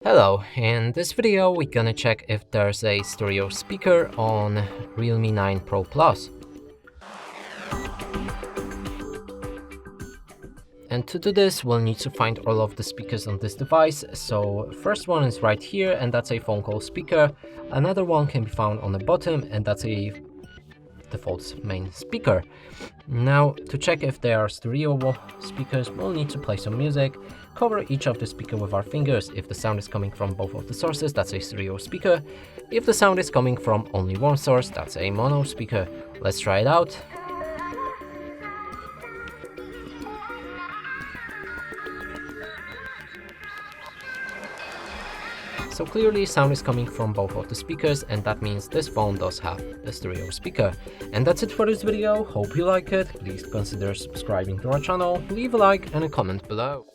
Hello, in this video we're gonna check if there's a stereo speaker on Realme 9 Pro Plus. And to do this, we'll need to find all of the speakers on this device. So first one is right here, and that's a phone call speaker. Another one can be found on the bottom, and that's a default main speaker. Now, to check if they are stereo speakers, we'll need to play some music, cover each of the speaker with our fingers. If the sound is coming from both of the sources, that's a stereo speaker. If the sound is coming from only one source, that's a mono speaker. Let's try it out. So clearly sound is coming from both of the speakers, and that means this phone does have a stereo speaker. And that's it for this video. Hope you like it. Please consider subscribing to our channel, leave a like and a comment below.